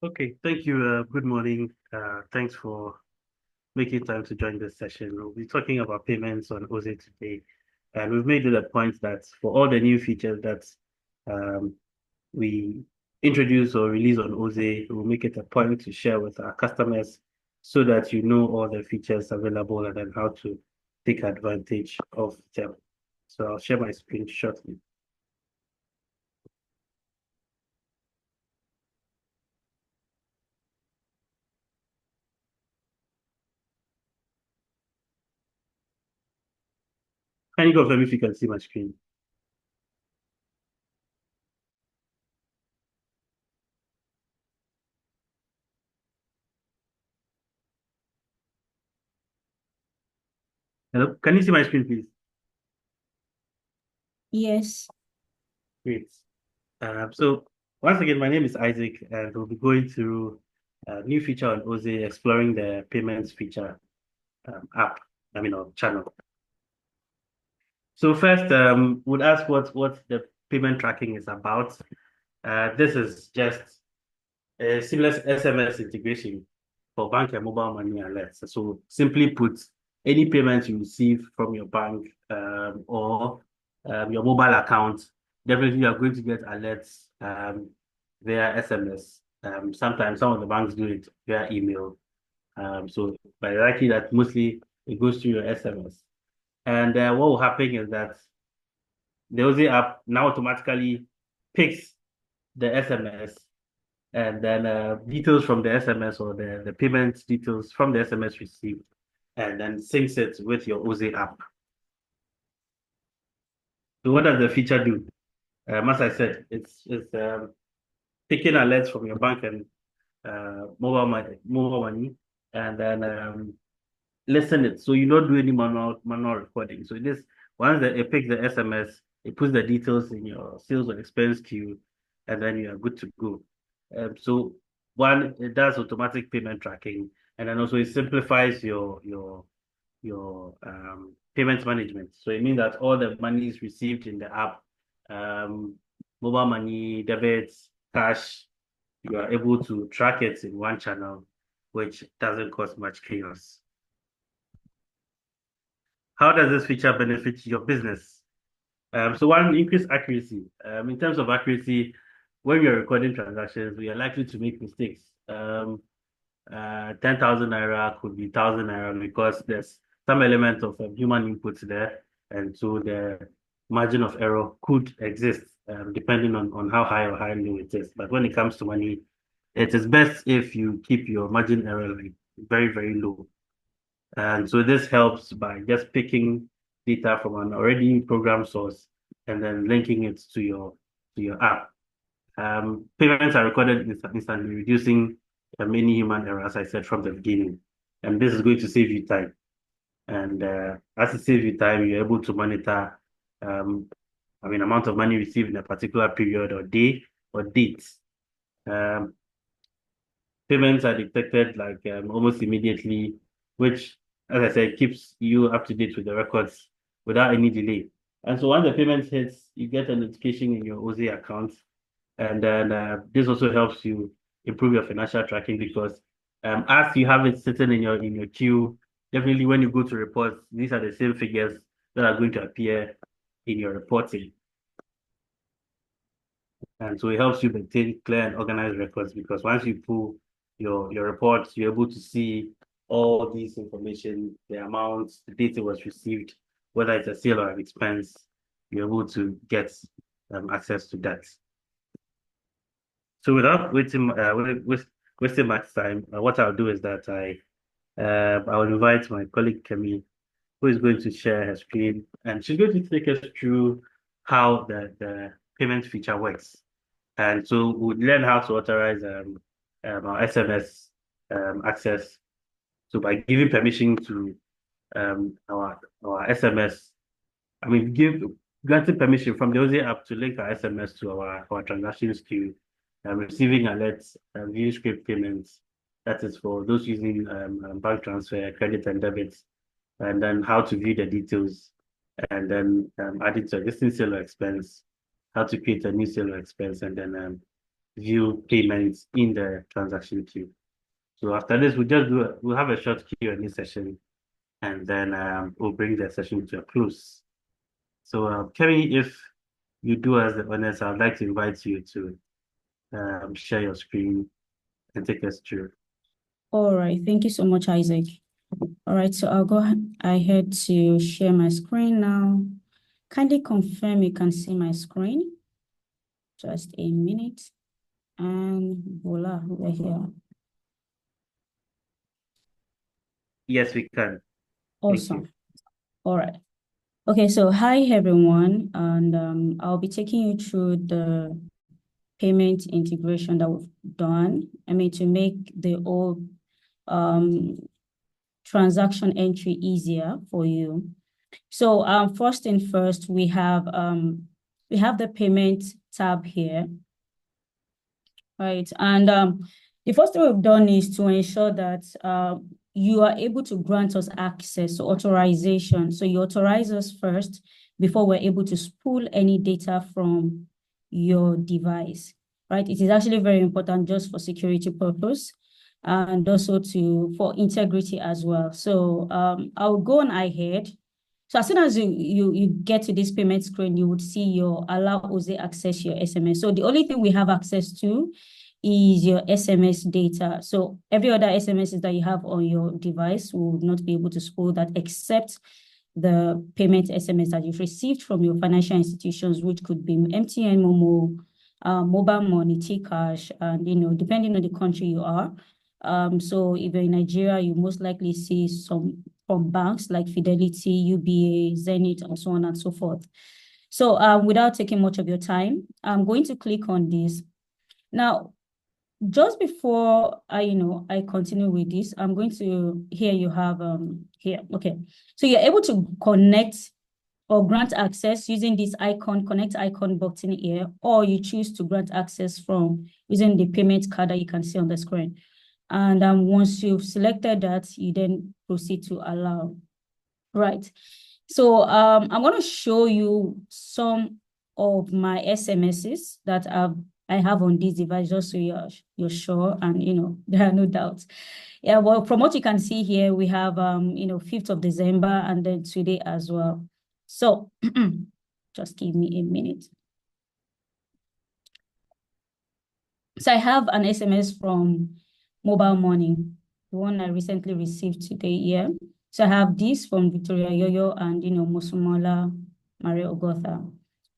Okay, thank you. Good morning. Thanks for making time to join this session. We'll be talking about payments on OZE today. And we've made it a point that for all the new features that um, we introduce or release on OZE, we'll make it a point to share with our customers so that you know all the features available and then how to take advantage of them. So I'll share my screen shortly. Can you confirm if you can see my screen? Hello? Can you see my screen, please? Yes. Great. So once again, my name is Isaac, and we'll be going through a new feature on OZE, exploring the payments feature app, or channel. So first, would ask what the payment tracking is about. This is just a seamless SMS integration for bank and mobile money alerts. So simply put, any payment you receive from your bank or your mobile account, definitely you are going to get alerts via SMS. Sometimes some of the banks do it via email. So by likely that mostly it goes through your SMS. And what will happen is that the OZ app now automatically picks the SMS and then details from the SMS or the payment details from the SMS received, and then syncs it with your OZE app. So what does the feature do? As I said, it's picking alerts from your bank and mobile money, and then listen it. So you don't do any manual recording. So this once it picks the SMS, it puts the details in your sales or expense queue, and then you are good to go. So one, it does automatic payment tracking, and then also it simplifies your payment management. So it means that all the money is received in the app, um, mobile money, debits, cash, you are able to track it in one channel, which doesn't cause much chaos. How does this feature benefit your business? So one, increased accuracy. In terms of accuracy, when we are recording transactions, we are likely to make mistakes. 10,000 naira could be 1,000 naira because there's some element of human input there. And so the margin of error could exist depending on how high or how low it is. But when it comes to money, it is best if you keep your margin error like very, very low. And so this helps by just picking data from an already programmed source and then linking it to your app. Payments are recorded instantly, reducing many human errors, as I said from the beginning. And this is going to save you time. And as it saves you time, you're able to monitor, um, amount of money received in a particular period or day or dates. Um, Payments are detected like almost immediately, which, as I said, keeps you up to date with the records without any delay. And so once the payment hits, you get a notification in your OZE account, and then this also helps you improve your financial tracking because as you have it sitting in your queue, definitely when you go to reports, these are the same figures that are going to appear in your reporting. And so it helps you maintain clear and organized records because once you pull your reports, you're able to see all these information, the amounts, the data was received, whether it's a sale or an expense, you're able to get access to that. So without wasting much time, what I'll do is that I'll invite my colleague Kemi, who is going to share her screen, and she's going to take us through how the payment feature works. And so we learn how to authorize our SMS access. So by giving permission to our SMS, give granting permission from the OZ app to link our SMS to our transactions queue, receiving alerts, view script payments. That is for those using bank transfer, credit and debits, and then how to view the details, and then add it to existing sale or expense, how to create a new sale or expense, and then view payments in the transaction queue. So after this, we'll have a short Q&A session, and then we'll bring the session to a close. So Kemi, if you do us the honors, I'd like to invite you to share your screen and take us through. All right, thank you so much, Isaac. All right, so I'll go ahead to share my screen now. Kindly confirm you can see my screen. Just a minute. And voila, we're here. Yes, we can. Awesome. All right. Okay, so hi everyone, and I'll be taking you through the payment integration that we've done. To make the whole transaction entry easier for you. So first thing first, we have the payment tab here, right? And the first thing we've done is to ensure that you are able to grant us access, so authorization. So you authorize us first before we're able to spool any data from your device, right? It is actually very important just for security purpose and also for integrity as well. So I'll go on ahead. So as soon as you get to this payment screen, you would see your allow OZE access your SMS. So the only thing we have access to is your SMS data. So every other SMS that you have on your device will not be able to spool that except the payment SMS that you've received from your financial institutions, which could be MTN, Momo, mobile money, T-Cash, and depending on the country you are. So if you're in Nigeria, you most likely see some from banks like Fidelity, UBA, Zenith, and so on and so forth. So without taking much of your time, I'm going to click on this. Now, just before I continue with this, I'm going to, here you have, here, okay. So you're able to connect or grant access using this icon, connect icon button here, or you choose to grant access from using the payment card that you can see on the screen. And once you've selected that, you then proceed to allow, right? So I'm going to show you some of my SMSs that I have on this device, just so you're sure, and there are no doubts. Yeah, well, from what you can see here, we have 5th of December and then today as well. So just give me a minute. So I have an SMS from Mobile Money, the one I recently received today here. So I have this from Victoria Yoyo and Mosumola Maria Ogotha,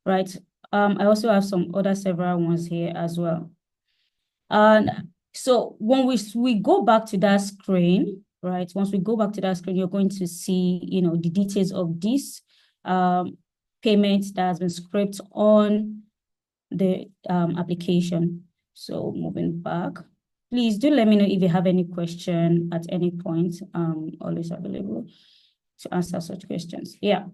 right? I also have some other several ones here as well. And so when we go back to that screen, right? Once we go back to that screen, you're going to see the details of this payment that has been scraped on the application. So moving back, please do let me know if you have any question at any point. Always available to answer such questions. Yeah.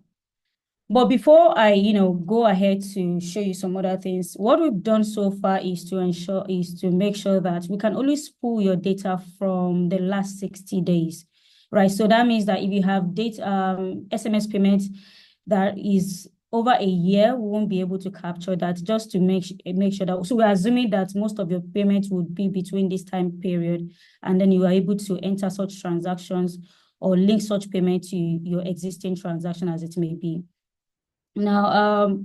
But before I, go ahead to show you some other things, what we've done so far is to make sure that we can always pull your data from the last 60 days, right? So that means that if you have data, SMS payments that is over a year, we won't be able to capture that, just to make sure that, so we're assuming that most of your payments would be between this time period, and then you are able to enter such transactions or link such payment to your existing transaction as it may be. Now,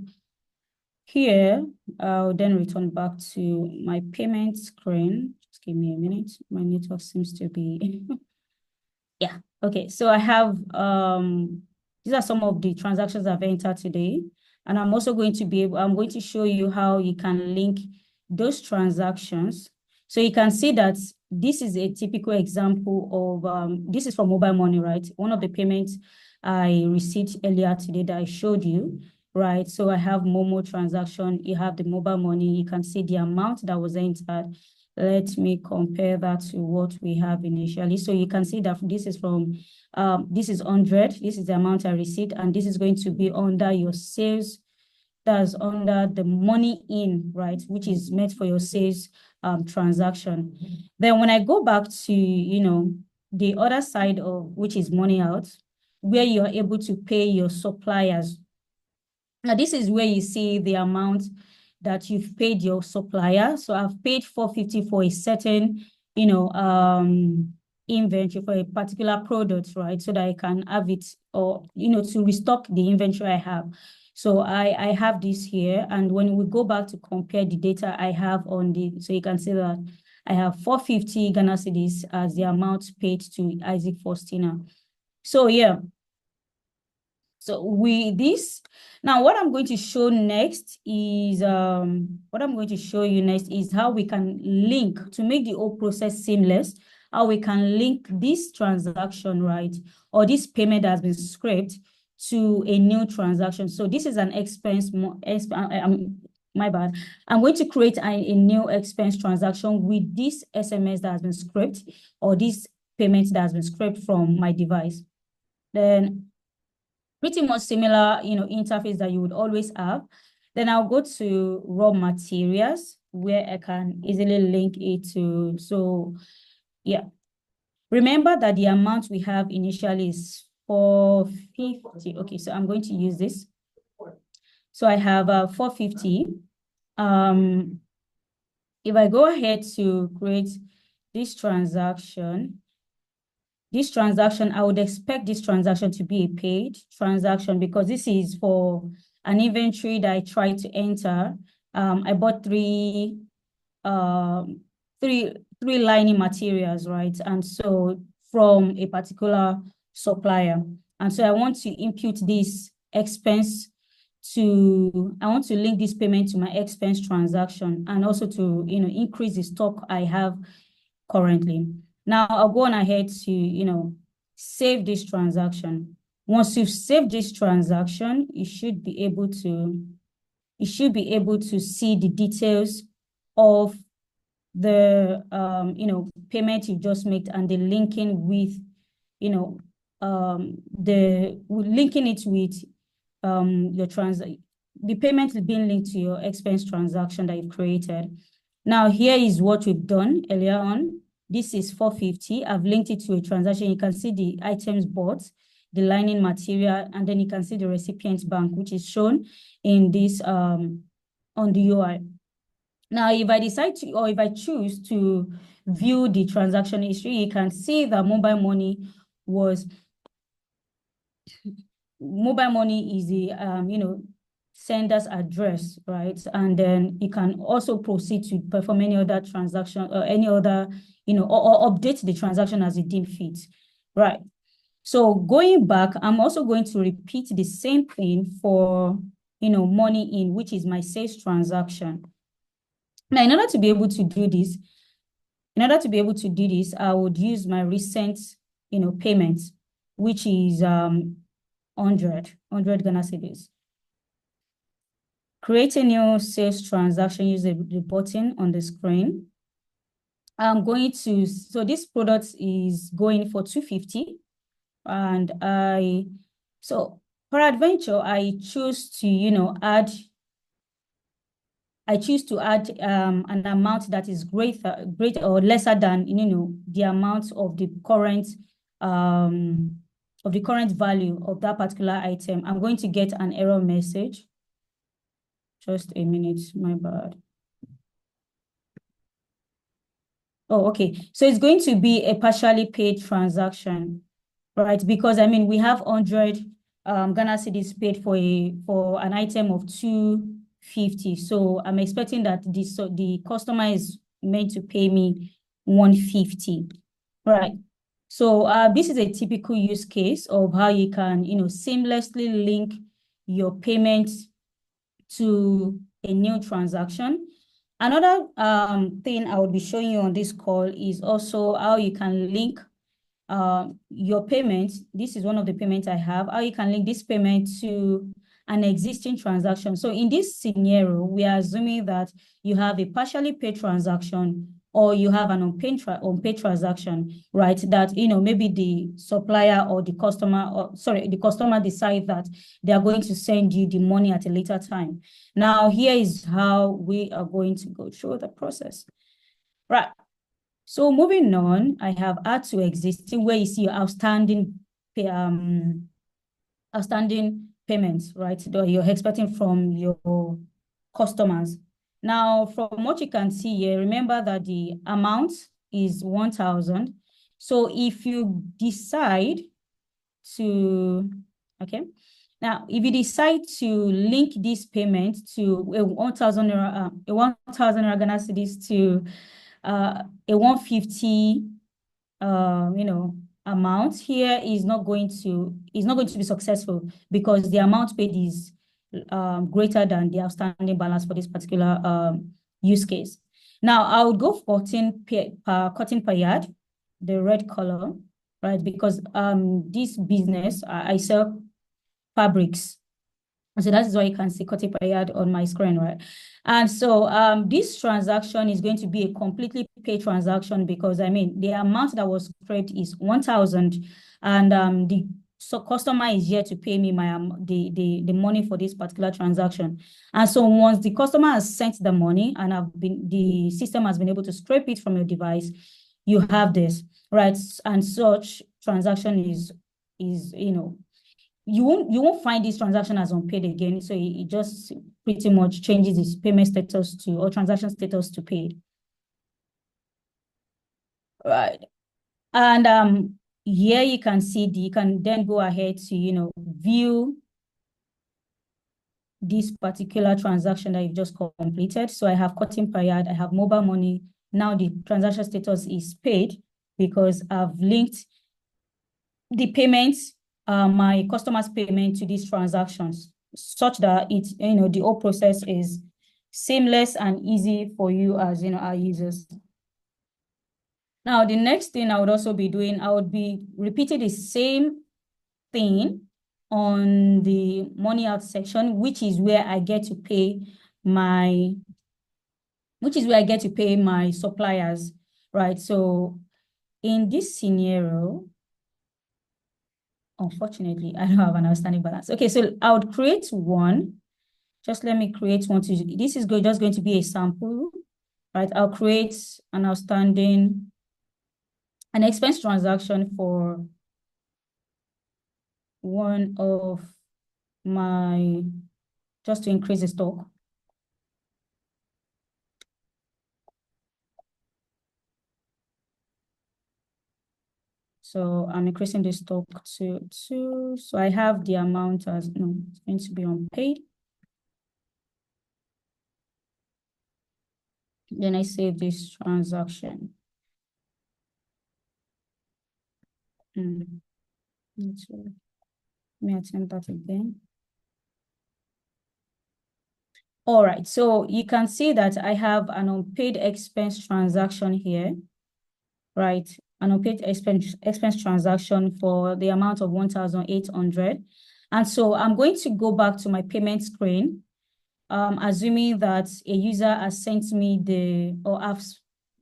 here, I'll then return back to my payment screen. Just give me a minute. My network seems to be, yeah, okay. So I have, these are some of the transactions I've entered today. And I'm also going to show you how you can link those transactions. So you can see that this is a typical example of, this is for Mobile Money, right? One of the payments I received earlier today that I showed you, right? So I have Momo transaction, you have the Mobile Money, you can see the amount that was entered. Let me compare that to what we have initially. So you can see that this is from, this is 100, this is the amount I received, and this is going to be under your sales, that's under the money in, right, which is meant for your sales transaction. Then when I go back to, the other side of, which is money out, where you're able to pay your suppliers. Now, this is where you see the amount that you've paid your supplier. So I've paid 450 for a certain, inventory for a particular product, right? So that I can have it, or, to restock the inventory I have. So I have this here. And when we go back to compare the data I have so you can see that I have 450 Ghana cedis as the amount paid to Isaac Faustina. So yeah. So now what I'm going to show next is how we can link to make the whole process seamless, how we can link this transaction, right, or this payment that has been scraped to a new transaction. So this is an expense, my bad. I'm going to create a new expense transaction with this SMS that has been scraped, or this payment that has been scraped from my device. Then pretty much similar, interface that you would always have. Then I'll go to raw materials where I can easily link it to. So yeah, remember that the amount we have initially is 450. Okay, so I'm going to use this. So I have 450. If I go ahead to create this transaction, I would expect this transaction to be a paid transaction, because this is for an inventory that I tried to enter. I bought three lining materials, right? And so from a particular supplier. And so I want to impute this expense I want to link this payment to my expense transaction, and also to, increase the stock I have currently. Now I'll go on ahead to, save this transaction. Once you've saved this transaction, you should be able to see the details of the, payment you just made, and the linking with, linking it with the payment is being linked to your expense transaction that you've created. Now here is what we've done earlier on. This is 450. I've linked it to a transaction. You can see the items bought, the lining material, and then you can see the recipient's bank, which is shown in this on the UI. Now, if I decide to, or if I choose to view the transaction history, you can see that mobile money is the sender's address, right? And then you can also proceed to perform any other transaction, or any other, or update the transaction as you deem fit, right? So going back, I'm also going to repeat the same thing for, money in, which is my sales transaction. Now, in order to be able to do this, I would use my recent, payments, which is 100 Ghana cedis. Create a new sales transaction, use the button on the screen. So this product is going for 250. And so for adventure, I choose to, add an amount that is greater or lesser than, the amount of the current value of that particular item. I'm going to get an error message. Just a minute, my bad. Oh, okay. So it's going to be a partially paid transaction, right? Because we have 100 Ghana cedis paid for an item of 250. So I'm expecting that the customer is meant to pay me 150, right? So this is a typical use case of how you can, seamlessly link your payment to a new transaction. Another thing I will be showing you on this call is also how you can link your payment. This is one of the payments I have, how you can link this payment to an existing transaction. So in this scenario, we are assuming that you have a partially paid transaction, or you have an unpaid transaction, right? That, maybe the supplier or the customer, the customer decides that they are going to send you the money at a later time. Now, here is how we are going to go through the process, right? So moving on, I have add to existing, where you see your outstanding payments, right? That you're expecting from your customers. Now, from what you can see here, remember that the amount is 1,000. So if you decide to, okay, now if you decide to link this payment to a 1,000 Ghana cedis to a 150, amount here is not going to be successful because the amount paid is greater than the outstanding balance for this particular use case. Now I would go for cotton per yard, the red color, right? Because this business I sell fabrics. So that is why you can see cotton per yard on my screen, right? And so this transaction is going to be a completely paid transaction because the amount that was scraped is 1,000, and the customer is here to pay me my the money for this particular transaction. And so once the customer has sent the money and the system has been able to scrape it from your device, you have this, right? And such transaction is you won't find this transaction as unpaid again. So it just pretty much changes its payment status to, or transaction status to paid. Right. And here you can see you can then go ahead to view this particular transaction that you've just completed. So I have cotton per yard, I have mobile money. Now the transaction status is paid because I've linked the payments, my customer's payment to these transactions, such that the whole process is seamless and easy for you as our users. Now, the next thing I would also be doing, I would be repeating the same thing on the money out section, which is where I get to pay my suppliers, right? So in this scenario, unfortunately, I don't have an outstanding balance. Okay, so I would create one. Just let me create one. This is just going to be a sample, right? I'll create an expense transaction for one of my, just to increase the stock. So I'm increasing the stock to 2. So I have the amount as, no, it's going to be unpaid. Then I save this transaction. Let me attempt that again. All right, so you can see that I have an unpaid expense transaction here, right? An unpaid expense transaction for the amount of 1,800. And so I'm going to go back to my payment screen, assuming that a user has sent me or have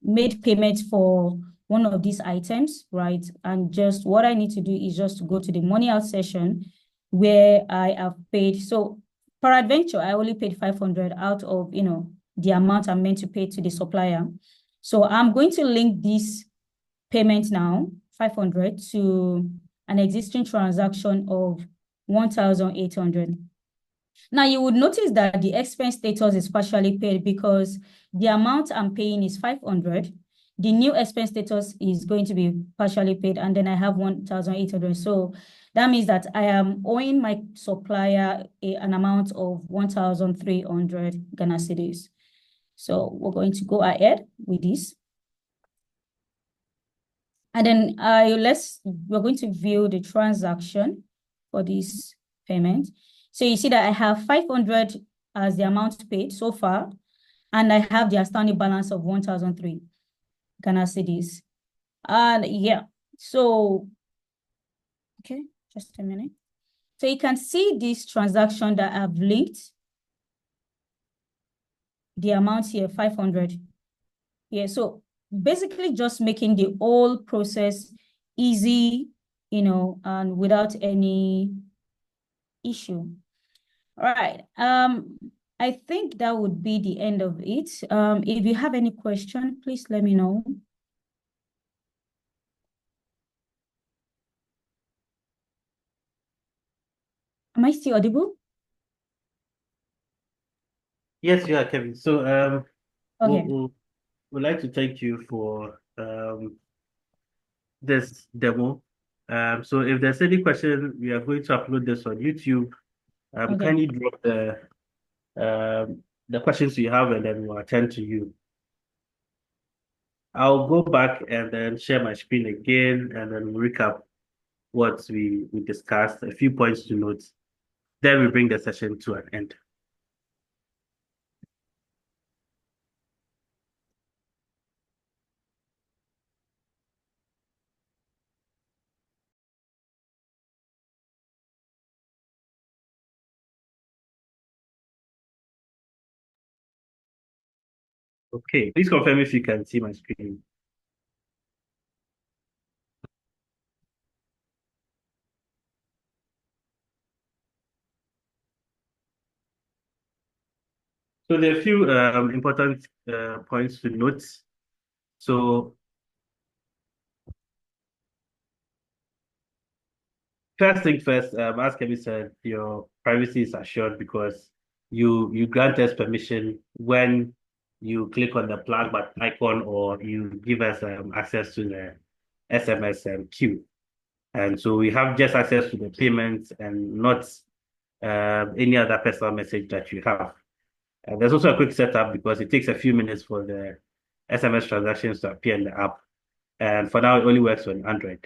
made payment for one of these items, right? And just what I need to do is just to go to the money out session where I have paid. So peradventure, I only paid 500 out of, the amount I'm meant to pay to the supplier. So I'm going to link this payment now, 500, to an existing transaction of 1,800. Now, you would notice that the expense status is partially paid because the amount I'm paying is 500. The new expense status is going to be partially paid, and then I have 1,800. So that means that I am owing my supplier an amount of 1,300 Ghana cedis. So we're going to go ahead with this. And then we're going to view the transaction for this payment. So you see that I have 500 as the amount paid so far, and I have the outstanding balance of 1,003 Ghana cedis. And yeah, so, okay, just a minute. So you can see this transaction that I've linked, the amount here, 500. Yeah, so basically just making the whole process easy, and without any issue. All right. I think that would be the end of it. If you have any question, please let me know. Am I still audible? Yes, you are, Kevin. So we'll, Okay. we'll, we'd like to thank you for this demo. So if there's any question, we are going to upload this on YouTube. Okay. Kindly drop the questions you have, and then we'll attend to you. I'll go back and then share my screen again, and then recap what we discussed, a few points to note. Then we bring the session to an end. Okay, please confirm if you can see my screen. So there are a few important points to note. So first thing first, as Kevin said, your privacy is assured because you grant us permission when you click on the plug button icon or you give us access to the SMS queue. And so we have just access to the payments and not any other personal message that you have. And there's also a quick setup because it takes a few minutes for the SMS transactions to appear in the app. And for now, it only works on Android.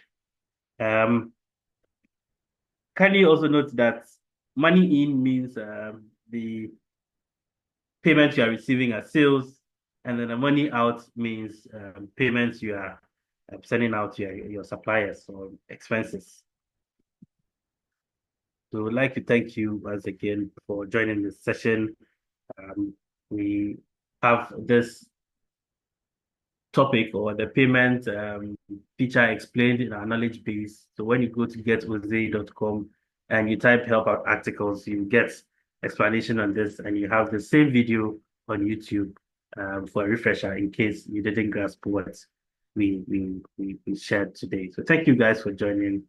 Um, can you also note that money in means the payments you are receiving are sales, and then the money out means payments you are sending out to your suppliers or expenses. So we'd like to thank you once again for joining this session. We have this topic or the payment feature explained in our knowledge base. So when you go to getoze.com and you type help out articles, you get explanation on this, and you have the same video on YouTube for a refresher in case you didn't grasp what we shared today. So thank you guys for joining.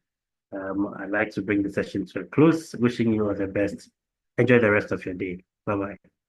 I'd like to bring the session to a close. Wishing you all the best. Enjoy the rest of your day. Bye bye.